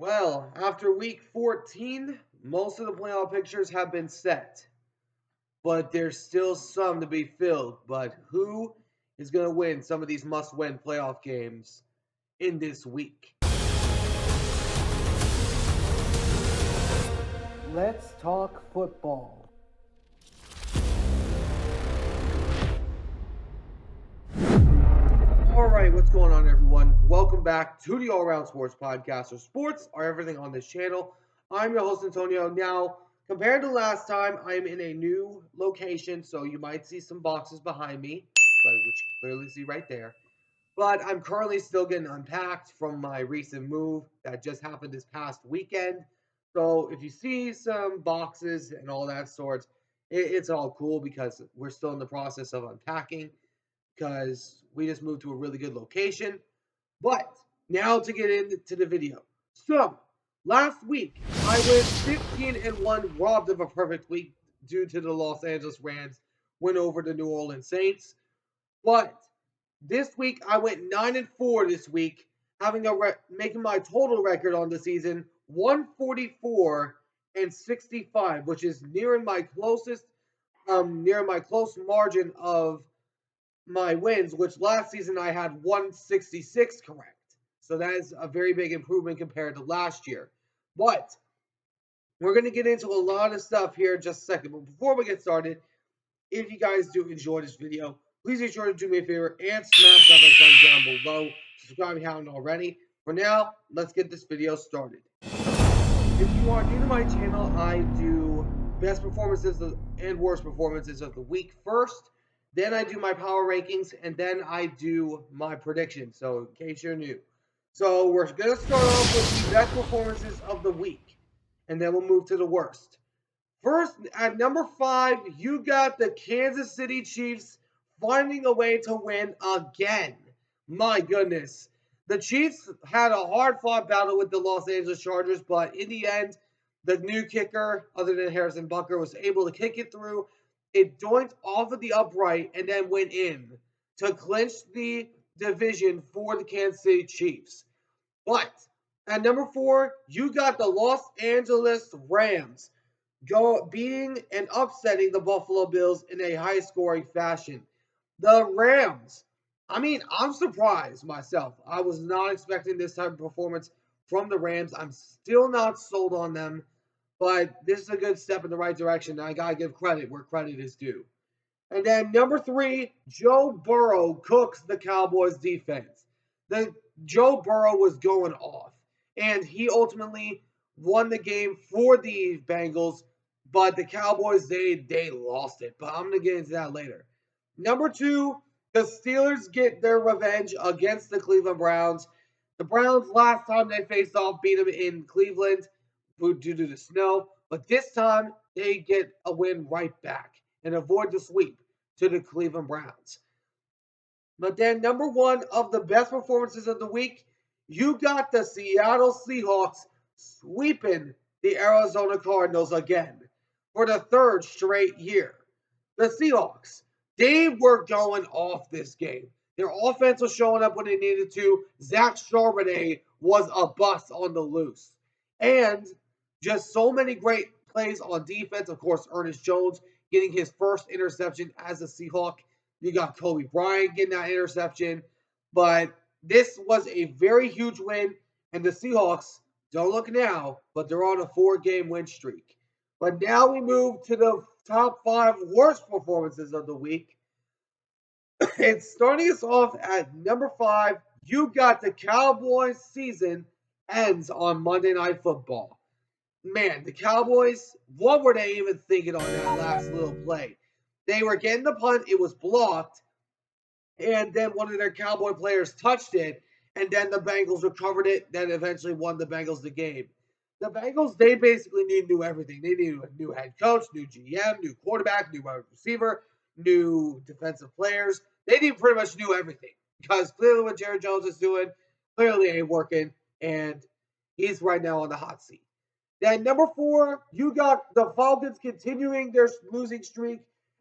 Well, after week 14, most of the playoff pictures have been set, but there's still some to be filled. But who is going to win some of these must win playoff games in this week? Let's talk football. All right, what's going on, everyone? Welcome back to the All Around Sports Podcast, where sports are everything on this channel. I'm your host, Antonio. Now, compared to last time, I'm in a new location, so you might see some boxes behind me, which you can clearly see right there. But I'm currently still getting unpacked from my recent move that just happened this past weekend. So if you see some boxes and all that sorts, it's all cool because we're still in the process of unpacking because we just moved to a really good location. But now to get into the video. So last week I went 15-1, robbed of a perfect week due to the Los Angeles Rams win over the New Orleans Saints. But this week I went 9-4 this week, having making my total record on the season 144 and 65, which is nearing my close margin of my wins, which last season I had 166 correct. So that is a very big improvement compared to last year. But we're going to get into a lot of stuff here in just a second. But before we get started, if you guys do enjoy this video, please be sure to do me a favor and smash that like button down below. Subscribe if you haven't already. For now, let's get this video started. If you are new to my channel, I do best performances and worst performances of the week first. Then I do my power rankings, and then I do my predictions. So in case you're new. So we're going to start off with the best performances of the week, and then we'll move to the worst. First, at number 5, you got the Kansas City Chiefs finding a way to win again. My goodness. The Chiefs had a hard-fought battle with the Los Angeles Chargers, but in the end, the new kicker, other than Harrison Butker, was able to kick it through. It doinked off of the upright and then went in to clinch the division for the Kansas City Chiefs. But at number 4, you got the Los Angeles Rams beating and upsetting the Buffalo Bills in a high-scoring fashion. The Rams. I'm surprised myself. I was not expecting this type of performance from the Rams. I'm still not sold on them, but this is a good step in the right direction. I gotta give credit where credit is due. And then number 3, Joe Burrow cooks the Cowboys defense. Joe Burrow was going off, and he ultimately won the game for the Bengals, but the Cowboys, they lost it. But I'm going to get into that later. Number 2, the Steelers get their revenge against the Cleveland Browns. The Browns, last time they faced off, beat them in Cleveland due to the snow. But this time, they get a win right back and avoid the sweep to the Cleveland Browns. But then, number 1 of the best performances of the week, you got the Seattle Seahawks sweeping the Arizona Cardinals again for the 3rd straight year. The Seahawks, they were going off this game. Their offense was showing up when they needed to. Zach Charbonnet was a bust on the loose. And just so many great plays on defense. Of course, Ernest Jones getting his first interception as a Seahawk. You got Kobe Bryant getting that interception. But this was a very huge win. And the Seahawks, don't look now, but they're on a 4-game win streak. But now we move to the top 5 worst performances of the week. And starting us off at number 5, you got the Cowboys season ends on Monday Night Football. Man, the Cowboys, what were they even thinking on that last little play? They were getting the punt, it was blocked, and then one of their Cowboy players touched it, and then the Bengals recovered it, then eventually won the Bengals the game. The Bengals, they basically knew everything. They knew a new head coach, new GM, new quarterback, new wide receiver, new defensive players. They pretty much knew everything because clearly what Jerry Jones is doing clearly ain't working, and he's right now on the hot seat. Then number 4, you got the Falcons continuing their losing streak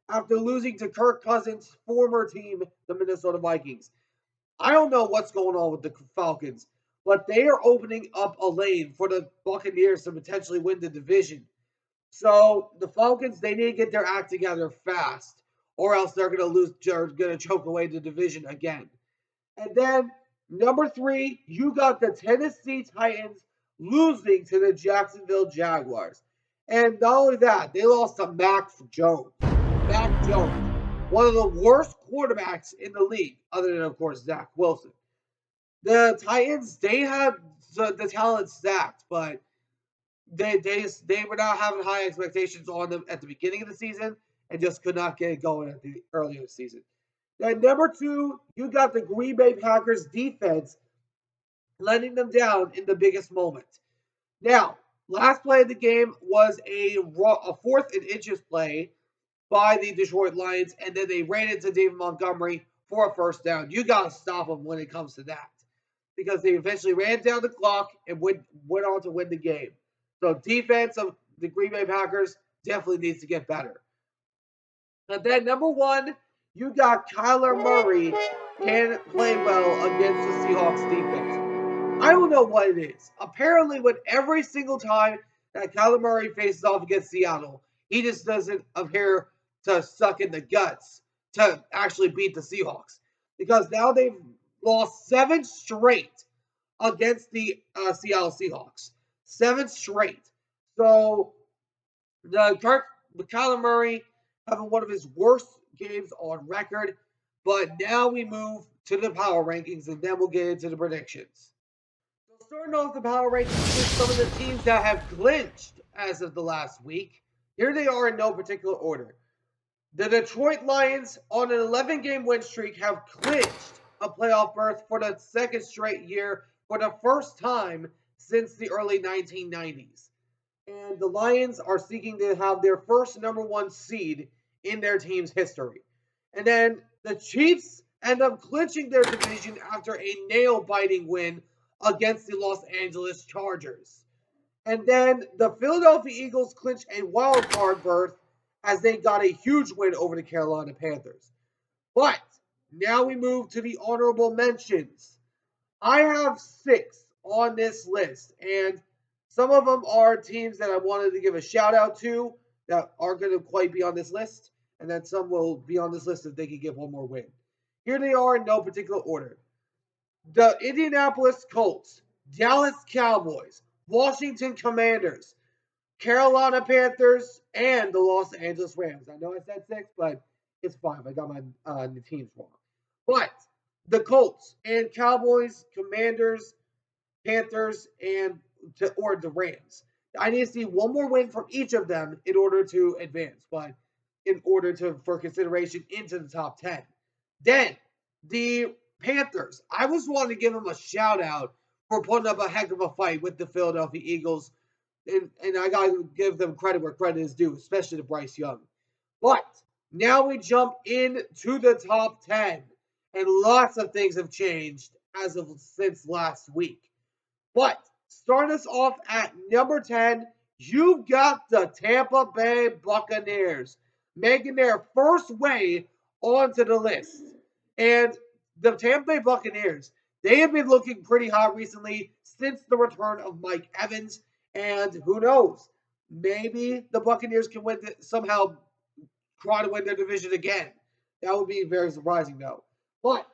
after losing to Kirk Cousins' former team, the Minnesota Vikings. I don't know what's going on with the Falcons, but they are opening up a lane for the Buccaneers to potentially win the division. So the Falcons, they need to get their act together fast, or else they're going to lose, they're going to choke away the division again. And then number 3, you got the Tennessee Titans losing to the Jacksonville Jaguars. And not only that, they lost to Mac Jones. Mac Jones, one of the worst quarterbacks in the league, other than, of course, Zach Wilson. The Titans, they had the talent stacked, but they were not having high expectations on them at the beginning of the season and just could not get it going at the earlier season. Then number 2, you got the Green Bay Packers defense letting them down in the biggest moment. Now, last play of the game was a 4th and inches play by the Detroit Lions, and then they ran into David Montgomery for a first down. You got to stop them when it comes to that, because they eventually ran down the clock and went on to win the game. So defense of the Green Bay Packers definitely needs to get better. And then number 1, you got Kyler Murray can play well against the Seahawks defense. I don't know what it is. Apparently, when every single time that Kyler Murray faces off against Seattle, he just doesn't appear to suck in the guts to actually beat the Seahawks. Because now they've lost 7 straight against the Seattle Seahawks. 7 straight. So Kyler Murray having one of his worst games on record. But now we move to the power rankings, and then we'll get into the predictions. So starting off the power rankings with some of the teams that have clinched as of the last week. Here they are in no particular order. The Detroit Lions, on an 11-game win streak, have clinched a playoff berth for the 2nd straight year for the first time since the early 1990s. And the Lions are seeking to have their first number 1 seed in their team's history. And then the Chiefs end up clinching their division after a nail-biting win against the Los Angeles Chargers. And then the Philadelphia Eagles clinch a wild card berth as they got a huge win over the Carolina Panthers. But now we move to the honorable mentions. I have 6 on this list, and some of them are teams that I wanted to give a shout out to that aren't going to quite be on this list, and then some will be on this list if they can get one more win. Here they are in no particular order. The Indianapolis Colts, Dallas Cowboys, Washington Commanders, Carolina Panthers, and the Los Angeles Rams. I know I said 6, but it's 5. I got my the teams wrong. But the Colts and Cowboys, Commanders, Panthers, or the Rams. I need to see one more win from each of them in order to advance, but in order for consideration into the top 10. Then the Panthers. I was wanting to give them a shout out for putting up a heck of a fight with the Philadelphia Eagles. And I got to give them credit where credit is due, especially to Bryce Young. But now we jump into the top 10. And lots of things have changed since last week. But starting us off at number 10, you've got the Tampa Bay Buccaneers making their first way onto the list. And the Tampa Bay Buccaneers, they have been looking pretty hot recently since the return of Mike Evans. And who knows, maybe the Buccaneers can somehow try to win their division again. That would be very surprising, though. But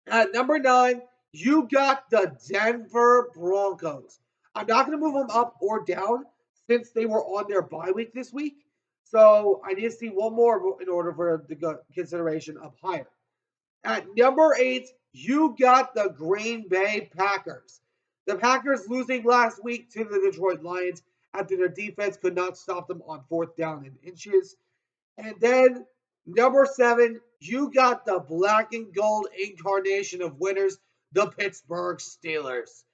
at number 9, you got the Denver Broncos. I'm not going to move them up or down since they were on their bye week this week. So I need to see one more in order for the consideration up higher. At number 8, you got the Green Bay Packers. The Packers losing last week to the Detroit Lions after their defense could not stop them on 4th down and inches. And then number 7, you got the black and gold incarnation of winners, the Pittsburgh Steelers.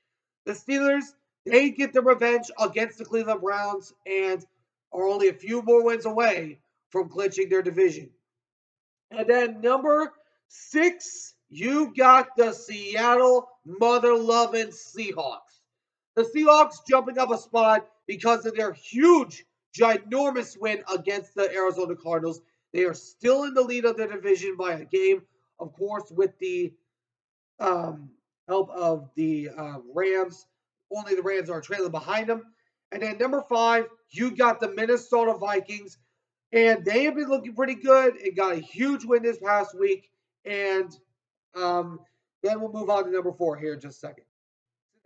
The Steelers, they get the revenge against the Cleveland Browns and are only a few more wins away from clinching their division. And then number 6, you got the Seattle mother-loving Seahawks. The Seahawks jumping up a spot because of their huge, ginormous win against the Arizona Cardinals. They are still in the lead of their division by a game, of course, with the help of the Rams. Only the Rams are trailing behind them. And then number 5, you got the Minnesota Vikings, and they have been looking pretty good. It got a huge win this past week, and um, then we'll move on to number 4 here in just a second.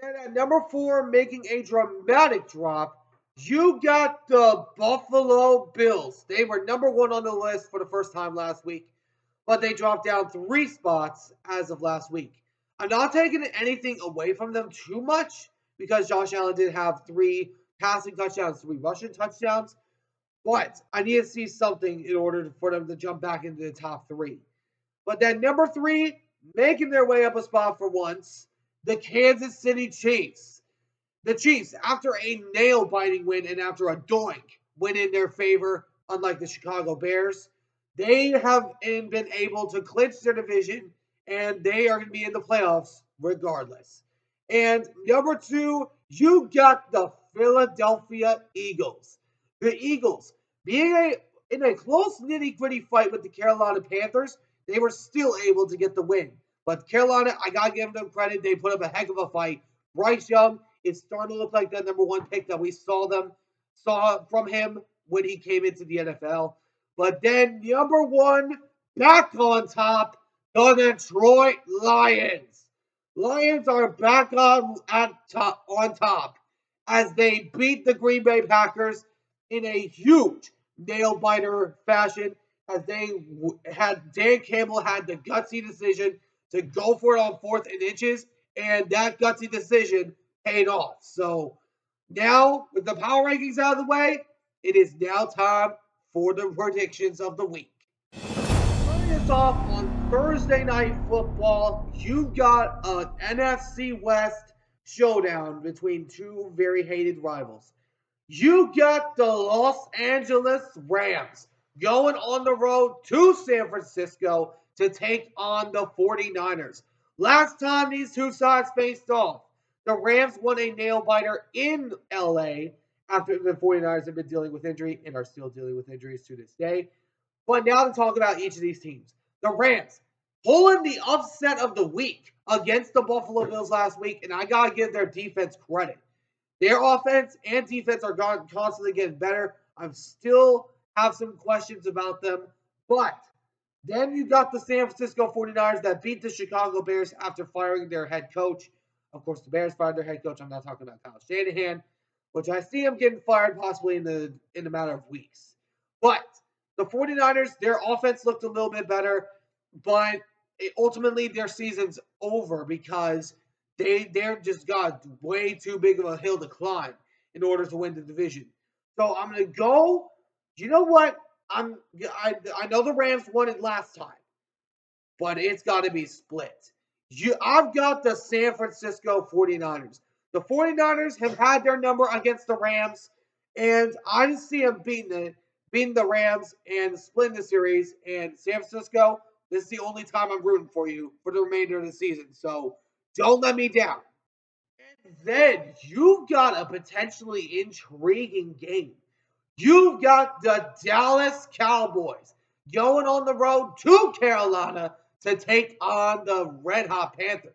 And at number 4, making a dramatic drop, you got the Buffalo Bills. They were number 1 on the list for the first time last week, but they dropped down 3 spots as of last week. I'm not taking anything away from them too much because Josh Allen did have 3 passing touchdowns, 3 rushing touchdowns, but I need to see something in order for them to jump back into the top 3. But then number 3, making their way up a spot for once, the Kansas City Chiefs. The Chiefs, after a nail-biting win and after a doink win in their favor, unlike the Chicago Bears, they have been able to clinch their division, and they are going to be in the playoffs regardless. And number 2, you got the Philadelphia Eagles. The Eagles, being in a close nitty-gritty fight with the Carolina Panthers, they were still able to get the win. But Carolina, I got to give them credit. They put up a heck of a fight. Bryce Young is starting to look like the number 1 pick that we saw from him when he came into the NFL. But then number 1, back on top, the Detroit Lions. Lions are back on top as they beat the Green Bay Packers in a huge nail-biter fashion, as Dan Campbell had the gutsy decision to go for it on 4th and inches, and that gutsy decision paid off. So now, with the power rankings out of the way, it is now time for the predictions of the week. Starting us off on Thursday Night Football, you got an NFC West showdown between 2 very hated rivals. You got the Los Angeles Rams going on the road to San Francisco to take on the 49ers. Last time these two sides faced off, the Rams won a nail-biter in LA after the 49ers have been dealing with injury and are still dealing with injuries to this day. But now to talk about each of these teams. The Rams pulling the upset of the week against the Buffalo Bills last week, and I got to give their defense credit. Their offense and defense are constantly getting better. I still have some questions about them. But then you got the San Francisco 49ers that beat the Chicago Bears after firing their head coach. Of course, the Bears fired their head coach. I'm not talking about Kyle Shanahan, which I see him getting fired possibly in the matter of weeks. But the 49ers, their offense looked a little bit better, but ultimately their season's over because they're just got way too big of a hill to climb in order to win the division. So I'm gonna go. You know what? I know the Rams won it last time, but it's got to be split. I've got the San Francisco 49ers. The 49ers have had their number against the Rams, and I just see them beating the Rams and splitting the series. And San Francisco, this is the only time I'm rooting for you for the remainder of the season. So don't let me down. And then you've got a potentially intriguing game. You've got the Dallas Cowboys going on the road to Carolina to take on the Red Hot Panthers.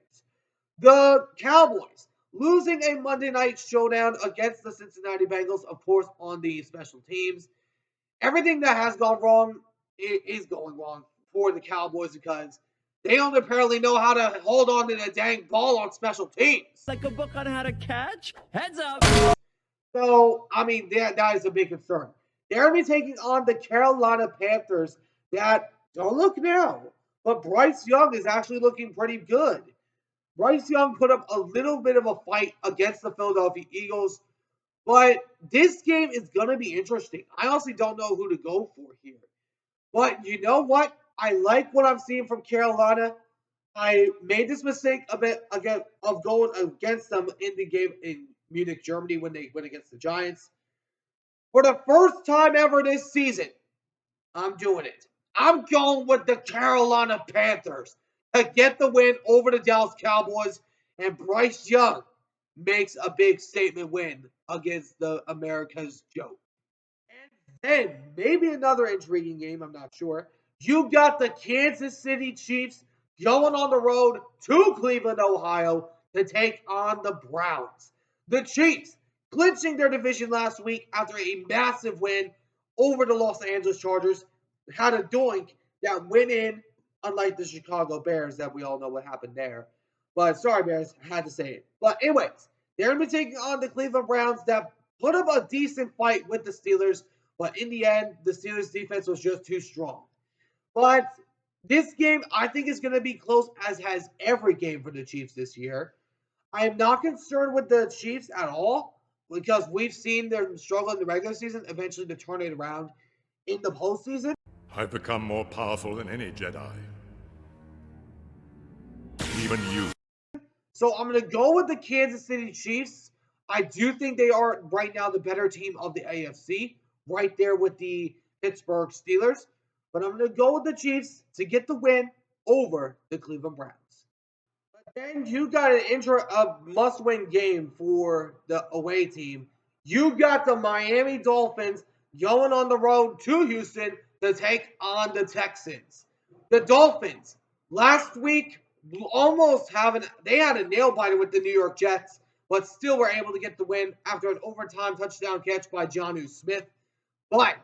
The Cowboys losing a Monday night showdown against the Cincinnati Bengals, of course, on the special teams. Everything that has gone wrong is going wrong for the Cowboys because they don't apparently know how to hold on to the dang ball on special teams. Like a book on how to catch? Heads up! So, I mean, that is a big concern. They're going to be taking on the Carolina Panthers that, don't look now, but Bryce Young is actually looking pretty good. Bryce Young put up a little bit of a fight against the Philadelphia Eagles, but this game is going to be interesting. I honestly don't know who to go for here. But you know what? I like what I'm seeing from Carolina. I made this mistake a bit again of going against them in the game in Munich, Germany, when they went against the Giants. For the first time ever this season, I'm doing it. I'm going with the Carolina Panthers to get the win over the Dallas Cowboys, and Bryce Young makes a big statement win against the America's Joe. And then maybe another intriguing game, I'm not sure. You got the Kansas City Chiefs going on the road to Cleveland, Ohio to take on the Browns. The Chiefs clinching their division last week after a massive win over the Los Angeles Chargers. Had a doink that went in, unlike the Chicago Bears that we all know what happened there. But sorry, Bears, I had to say it. But anyways, they're going to be taking on the Cleveland Browns that put up a decent fight with the Steelers. But in the end, the Steelers defense was just too strong. But this game, I think, is going to be close, as has every game for the Chiefs this year. I am not concerned with the Chiefs at all because we've seen them struggle in the regular season, eventually to turn it around in the postseason. I've become more powerful than any Jedi. Even you. So I'm going to go with the Kansas City Chiefs. I do think they are right now the better team of the AFC, right there with the Pittsburgh Steelers. But I'm going to go with the Chiefs to get the win over the Cleveland Browns. But then you got a must-win game for the away team. You got the Miami Dolphins going on the road to Houston to take on the Texans. The Dolphins, last week, they had a nail-biter with the New York Jets, but still were able to get the win after an overtime touchdown catch by Jonnu Smith. But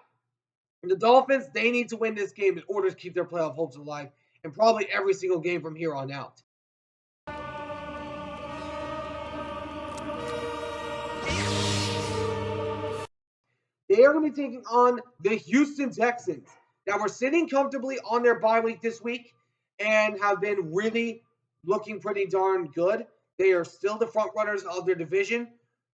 the Dolphins, they need to win this game in order to keep their playoff hopes alive, and probably every single game from here on out. They are going to be taking on the Houston Texans that were sitting comfortably on their bye week this week and have been really looking pretty darn good. They are still the front runners of their division.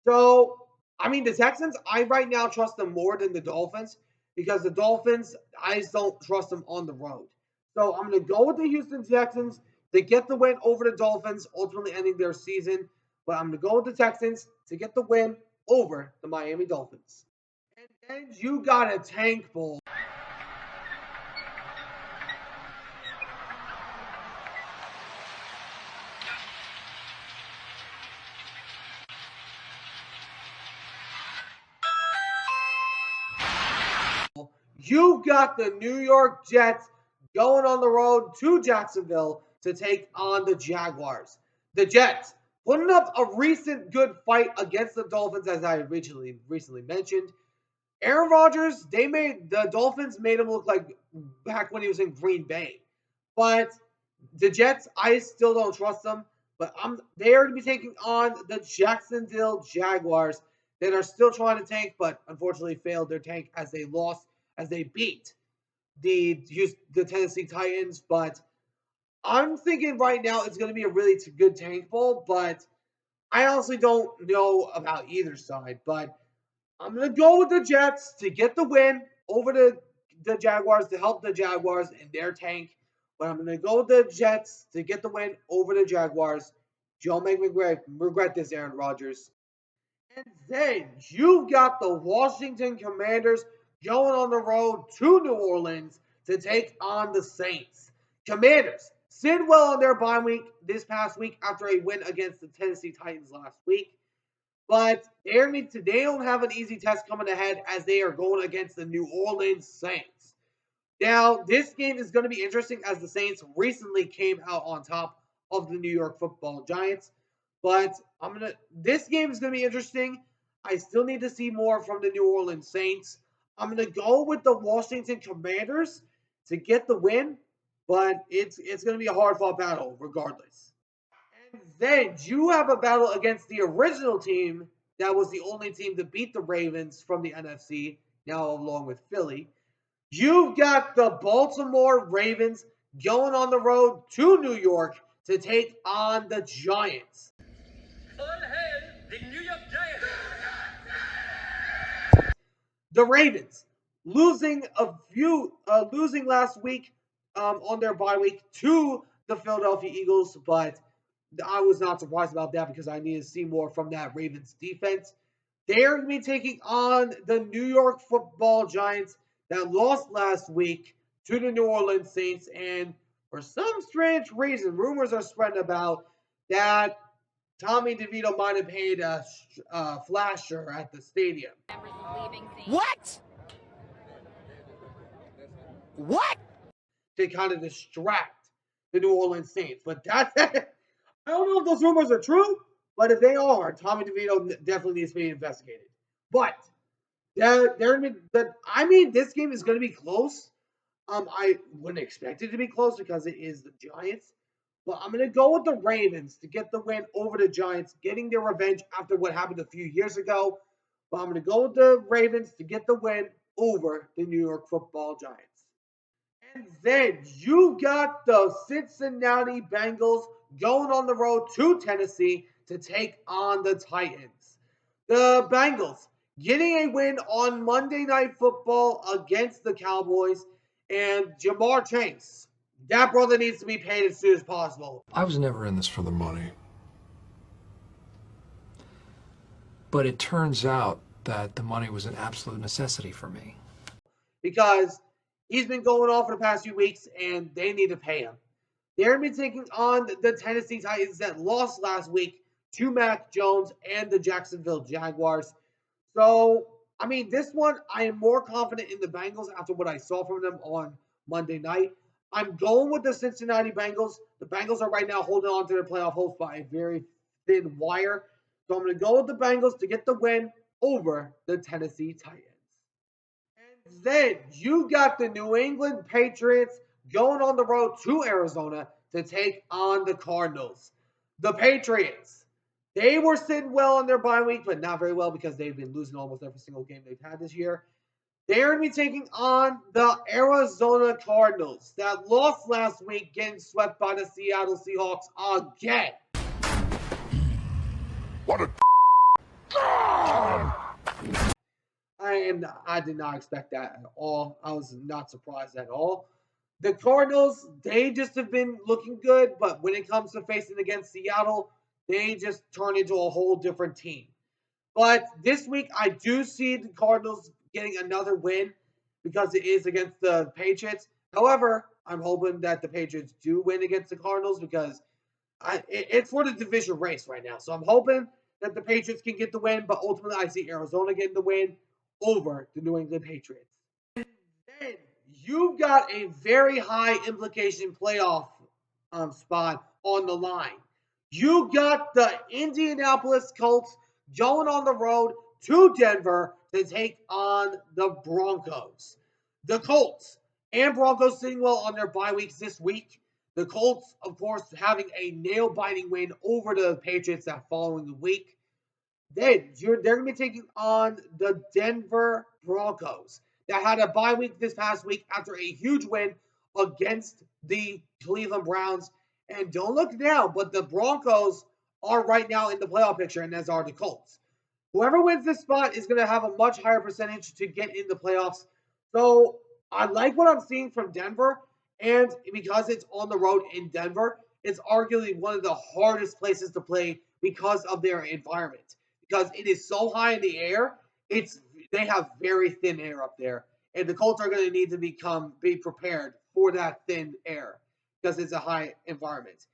So, I mean, the Texans, I right now trust them more than the Dolphins because the Dolphins, I just don't trust them on the road. So, I'm going to go with the Houston Texans to get the win over the Dolphins, ultimately ending their season. But I'm going to go with the Texans to get the win over the Miami Dolphins. And then you got a tank bowl. You got the New York Jets going on the road to Jacksonville to take on the Jaguars. The Jets putting up a recent good fight against the Dolphins, as I recently mentioned. Aaron Rodgers, the Dolphins made him look like back when he was in Green Bay. But the Jets, I still don't trust them. But they are going to be taking on the Jacksonville Jaguars that are still trying to tank, but unfortunately failed their tank as they beat the Tennessee Titans. But I'm thinking right now it's going to be a really good tank bowl, but I honestly don't know about either side. But I'm going to go with the Jets to get the win over the Jaguars to help the Jaguars in their tank. But I'm going to go with the Jets to get the win over the Jaguars. Don't make me regret this, Aaron Rodgers. And then you've got the Washington Commanders going on the road to New Orleans to take on the Saints. Commanders sit well on their bye week this past week after a win against the Tennessee Titans last week. But they don't have an easy test coming ahead as they are going against the New Orleans Saints. Now, this game is going to be interesting as the Saints recently came out on top of the New York Football Giants. But this game is going to be interesting. I still need to see more from the New Orleans Saints. I'm going to go with the Washington Commanders to get the win, but it's going to be a hard-fought battle regardless. And then you have a battle against the original team that was the only team to beat the Ravens from the NFC, now along with Philly. You've got the Baltimore Ravens going on the road to New York to take on the Giants. Unhail the New York Giants. The Ravens losing last week on their bye week to the Philadelphia Eagles, but I was not surprised about that because I need to see more from that Ravens defense. They're going to be taking on the New York Football Giants that lost last week to the New Orleans Saints, and for some strange reason, rumors are spreading about that Tommy DeVito might have paid a flasher at the stadium. What? What? To kind of distract the New Orleans Saints. But that's I don't know if those rumors are true, but if they are, Tommy DeVito definitely needs to be investigated. But this game is going to be close. I wouldn't expect it to be close because it is the Giants. But I'm going to go with the Ravens to get the win over the Giants, getting their revenge after what happened a few years ago. But I'm going to go with the Ravens to get the win over the New York Football Giants. And then you got the Cincinnati Bengals going on the road to Tennessee to take on the Titans. The Bengals getting a win on Monday Night Football against the Cowboys, and Jamar Chase. That brother needs to be paid as soon as possible. I was never in this for the money. But it turns out that the money was an absolute necessity for me. Because he's been going off for the past few weeks, and they need to pay him. They're going to be taking on the Tennessee Titans that lost last week to Mac Jones and the Jacksonville Jaguars. So, this one, I am more confident in the Bengals after what I saw from them on Monday night. I'm going with the Cincinnati Bengals. The Bengals are right now holding on to their playoff hopes by a very thin wire. So I'm going to go with the Bengals to get the win over the Tennessee Titans. And then you got the New England Patriots going on the road to Arizona to take on the Cardinals. The Patriots, they were sitting well on their bye week, but not very well because they've been losing almost every single game they've had this year. They're going to be taking on the Arizona Cardinals that lost last week, getting swept by the Seattle Seahawks again. What a And I did not expect that at all. I was not surprised at all. The Cardinals, they just have been looking good, but when it comes to facing against Seattle, they just turn into a whole different team. But this week, I do see the Cardinals getting another win because it is against the Patriots. However, I'm hoping that the Patriots do win against the Cardinals because it's for the division race right now. So I'm hoping that the Patriots can get the win, but ultimately I see Arizona getting the win over the New England Patriots. And then you've got a very high implication playoff spot on the line. You got the Indianapolis Colts going on the road to Denver to take on the Broncos. The Colts and Broncos sitting well on their bye weeks this week. The Colts, of course, having a nail-biting win over the Patriots that following week. Then they're going to be taking on the Denver Broncos that had a bye week this past week after a huge win against the Cleveland Browns. And don't look now, but the Broncos are right now in the playoff picture, and as are the Colts. Whoever wins this spot is going to have a much higher percentage to get in the playoffs. So I like what I'm seeing from Denver, and because it's on the road in Denver, it's arguably one of the hardest places to play because of their environment. Because it is so high in the air, they have very thin air up there, and the Colts are going to need to be prepared for that thin air because it's a high environment.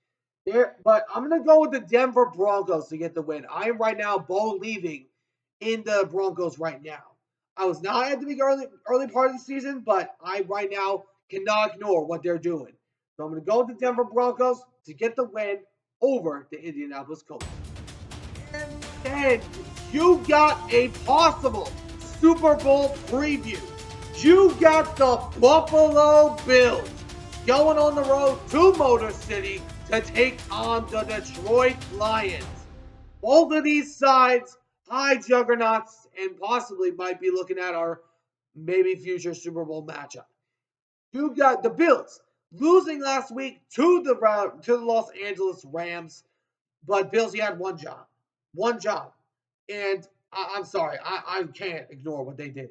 But I'm going to go with the Denver Broncos to get the win. I am right now believing in the Broncos right now. I was not at the early part of the season, but I right now cannot ignore what they're doing. So I'm going to go with the Denver Broncos to get the win over the Indianapolis Colts. And then you got a possible Super Bowl preview. You got the Buffalo Bills going on the road to Motor City to take on the Detroit Lions. Both of these sides, high juggernauts, and possibly might be looking at our maybe future Super Bowl matchup. You got the Bills losing last week to the Los Angeles Rams, but Bills, you had one job. And I'm sorry, I can't ignore what they did.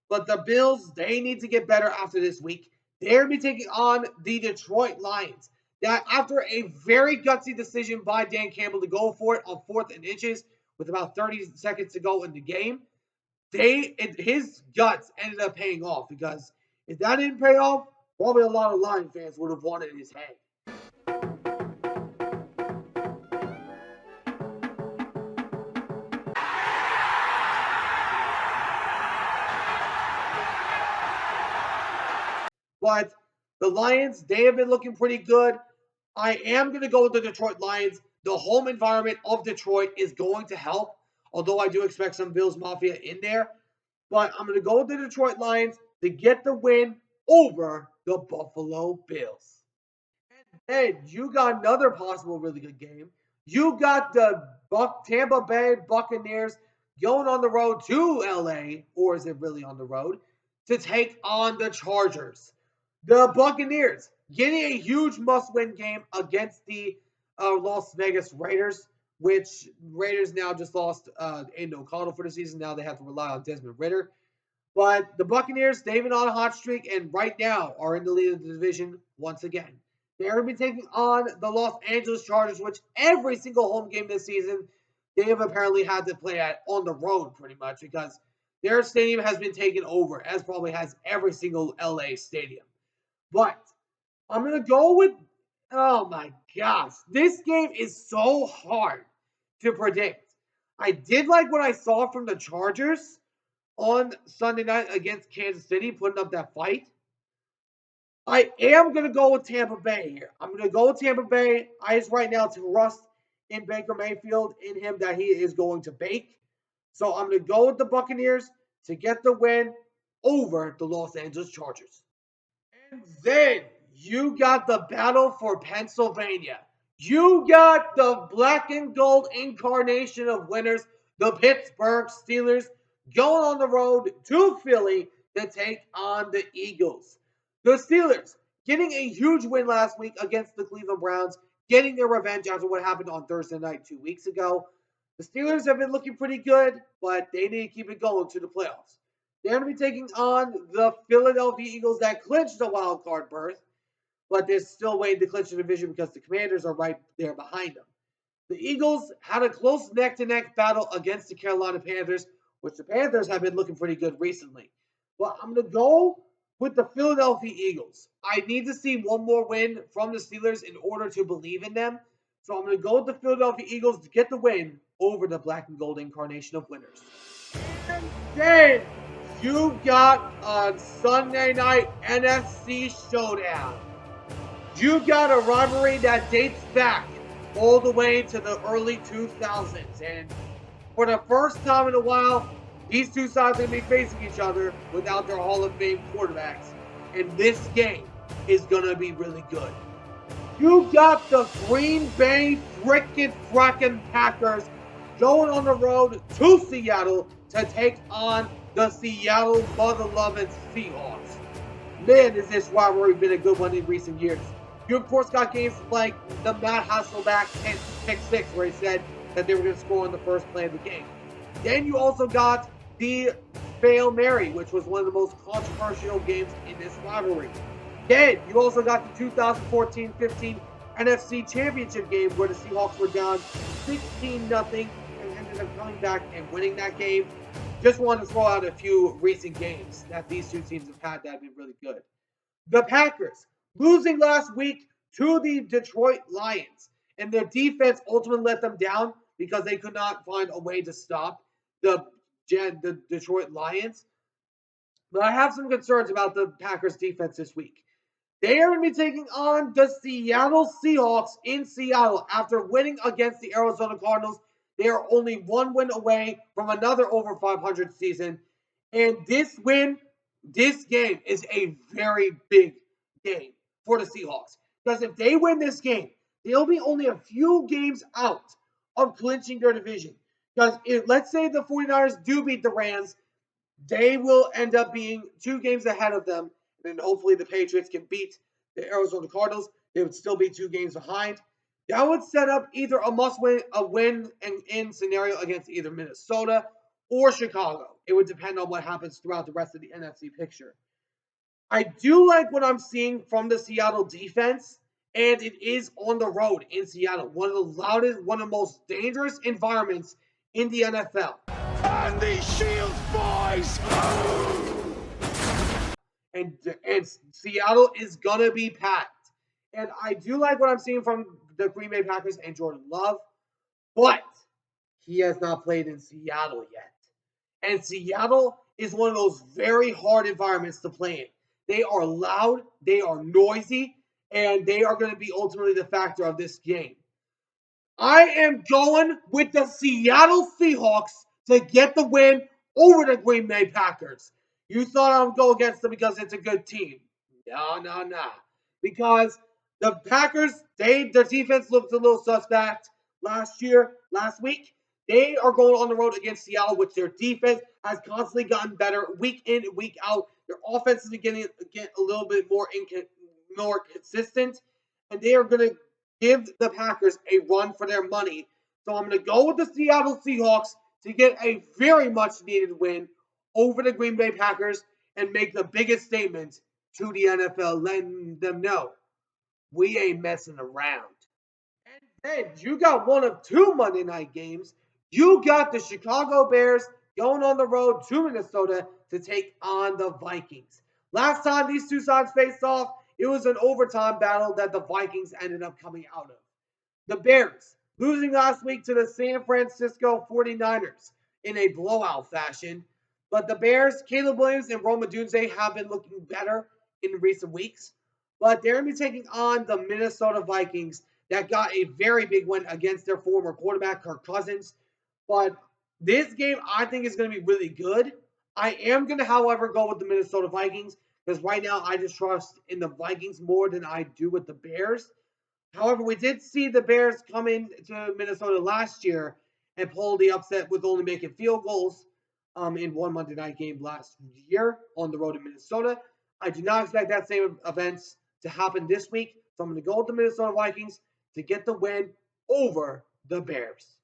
But the Bills, they need to get better after this week. They're going to be taking on the Detroit Lions. That after a very gutsy decision by Dan Campbell to go for it on 4th and inches with about 30 seconds to go in the game, his guts ended up paying off because if that didn't pay off, probably a lot of Lion fans would have wanted his head. But the Lions, they have been looking pretty good. I am going to go with the Detroit Lions. The home environment of Detroit is going to help, although I do expect some Bills Mafia in there. But I'm going to go with the Detroit Lions to get the win over the Buffalo Bills. And you got another possible really good game. You got the Tampa Bay Buccaneers going on the road to LA, or is it really on the road, to take on the Chargers. The Buccaneers getting a huge must-win game against the Las Vegas Raiders, which Raiders now just lost Aiden O'Connell for the season. Now they have to rely on Desmond Ridder. But the Buccaneers, they've been on a hot streak and right now are in the lead of the division once again. They're going to be taking on the Los Angeles Chargers, which every single home game this season, they have apparently had to play at on the road pretty much because their stadium has been taken over, as probably has every single LA stadium. But I'm going to go with, oh my gosh, this game is so hard to predict. I did like what I saw from the Chargers on Sunday night against Kansas City, putting up that fight. I am going to go with Tampa Bay here. I'm going to go with Tampa Bay. I just right now trust in Baker Mayfield, in him, that he is going to bake. So I'm going to go with the Buccaneers to get the win over the Los Angeles Chargers. And then you got the battle for Pennsylvania. You got the black and gold incarnation of winners, the Pittsburgh Steelers, going on the road to Philly to take on the Eagles. The Steelers getting a huge win last week against the Cleveland Browns, getting their revenge after what happened on Thursday night 2 weeks ago. The Steelers have been looking pretty good, but they need to keep it going to the playoffs. They're going to be taking on the Philadelphia Eagles that clinched the wild card berth, but they're still waiting to clinch the division because the Commanders are right there behind them. The Eagles had a close neck-to-neck battle against the Carolina Panthers, which the Panthers have been looking pretty good recently. But I'm going to go with the Philadelphia Eagles. I need to see one more win from the Steelers in order to believe in them. So I'm going to go with the Philadelphia Eagles to get the win over the black and gold incarnation of winners. And then you got on Sunday night NFC Showdown. You got a rivalry that dates back all the way to the early 2000s. And for the first time in a while, these two sides are going to be facing each other without their Hall of Fame quarterbacks. And this game is going to be really good. You got the Green Bay frickin' Packers going on the road to Seattle to take on the Seattle mother-loving Seahawks. Man, has this rivalry been a good one in recent years. You, of course, got games like the Matt Hasselbeck pick six, where he said that they were going to score on the first play of the game. Then you also got the Hail Mary, which was one of the most controversial games in this rivalry. Then you also got the 2014-15 NFC Championship game where the Seahawks were down 16-0 and ended up coming back and winning that game. Just wanted to throw out a few recent games that these two teams have had that have been really good. The Packers losing last week to the Detroit Lions, and their defense ultimately let them down because they could not find a way to stop the Detroit Lions. But I have some concerns about the Packers defense this week. They are going to be taking on the Seattle Seahawks in Seattle after winning against the Arizona Cardinals. They are only one win away from another over 500 season. And this game is a very big game for the Seahawks. Because if they win this game, they'll be only a few games out of clinching their division. Because let's say the 49ers do beat the Rams, they will end up being 2 games ahead of them. And hopefully the Patriots can beat the Arizona Cardinals. They would still be 2 games behind. That would set up either a win-in scenario against either Minnesota or Chicago. It would depend on what happens throughout the rest of the NFC picture. I do like what I'm seeing from the Seattle defense, and it is on the road in Seattle. One of the loudest, one of the most dangerous environments in the NFL. And these shields, boys! And Seattle is going to be packed. And I do like what I'm seeing from the Green Bay Packers and Jordan Love, but he has not played in Seattle yet. And Seattle is one of those very hard environments to play in. They are loud, they are noisy, and they are going to be ultimately the factor of this game. I am going with the Seattle Seahawks to get the win over the Green Bay Packers. You thought I would go against them because it's a good team. No. Because the Packers, their defense looked a little suspect last week. They are going on the road against Seattle, which their defense has constantly gotten better week in and week out. Their offense is getting a little bit more consistent, and they are going to give the Packers a run for their money. So I'm going to go with the Seattle Seahawks to get a very much needed win over the Green Bay Packers and make the biggest statement to the NFL, letting them know we ain't messing around. And then you got one of two Monday night games. You got the Chicago Bears going on the road to Minnesota to take on the Vikings. Last time these two sides faced off, it was an overtime battle that the Vikings ended up coming out of. The Bears losing last week to the San Francisco 49ers in a blowout fashion. But the Bears, Caleb Williams and Rome Odunze have been looking better in recent weeks. But they're going to be taking on the Minnesota Vikings that got a very big win against their former quarterback, Kirk Cousins. But this game, I think, is going to be really good. I am going to, however, go with the Minnesota Vikings because right now I just trust in the Vikings more than I do with the Bears. However, we did see the Bears come into Minnesota last year and pull the upset with only making field goals in one Monday night game last year on the road in Minnesota. I do not expect that same events to happen this week, so I'm going to go with the Minnesota Vikings to get the win over the Bears.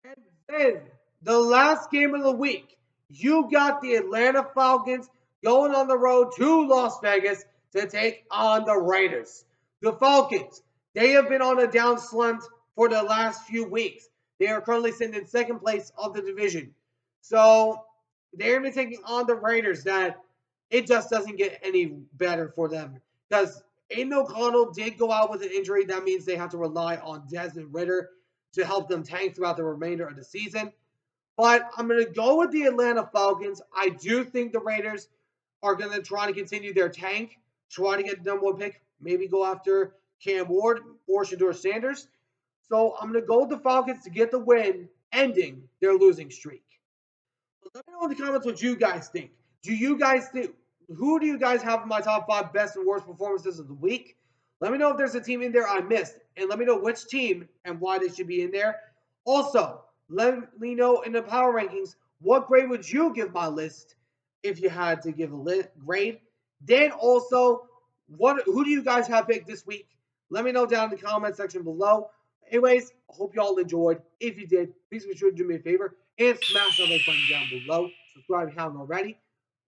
And then the last game of the week, you got the Atlanta Falcons going on the road to Las Vegas to take on the Raiders. The Falcons, they have been on a down slump for the last few weeks. They are currently sitting in second place of the division. So they're going to be taking on the Raiders that it just doesn't get any better for them. Because Aiden O'Connell did go out with an injury. That means they have to rely on Desmond Ridder to help them tank throughout the remainder of the season. But I'm going to go with the Atlanta Falcons. I do think the Raiders are going to try to continue their tank, try to get the number one pick, maybe go after Cam Ward or Shedeur Sanders. So I'm going to go with the Falcons to get the win, ending their losing streak. Let me know in the comments what you guys think. Who do you guys have in my top 5 best and worst performances of the week? Let me know if there's a team in there I missed, and let me know which team and why they should be in there. Also, let me know in the power rankings what grade would you give my list if you had to give a grade. Then also, who do you guys have picked this week? Let me know down in the comment section below. Anyways, I hope you all enjoyed. If you did, please be sure to do me a favor and smash that like button down below. Subscribe if you haven't already.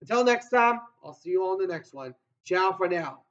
Until next time, I'll see you all in the next one. Ciao for now.